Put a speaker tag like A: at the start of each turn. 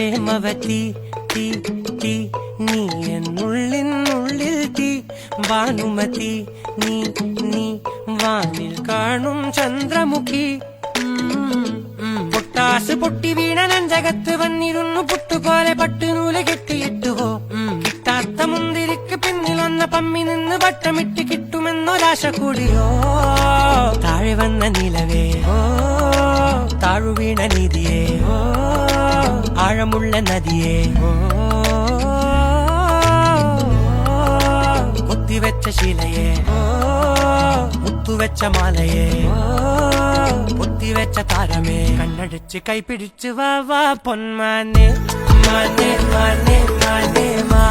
A: പ്രേമവതി തീ തീ നീ എന്നുള്ളിൽ തീ ഭാനുമതി നീ നീ വാനിൽ കാണും ചന്ദ്രമുഖി പൊട്ടാസ് പൊട്ടി വീണ നെഞ്ചകത്ത് വന്നിരുന്നു പുട്ടുപോലെ പട്ടുനൂല് കെട്ടിയിട്ടുവോ കിട്ടാത്ത മുന്തിരിക്ക് പിന്നിൽ വന്ന പമ്മി നിന്ന് വട്ടമിട്ട് കിട്ടുമെന്നൊരാശ കൂടിയോ താഴെ വന്ന നിലവേ ഓ താഴുവീണ നീതിയേ ഓ ആഴമുള്ള നദിയേ ഓ കൊത്തിവെച്ച ശീലയെ ഓ മുത്തുവെച്ച മാലയെ പൊത്തിവെച്ച താരമേ കണ്ണടിച്ച് കൈപിടിച്ച് വാ വാ പൊന്മാനെ മാനേ മാനേ മാനേ മാ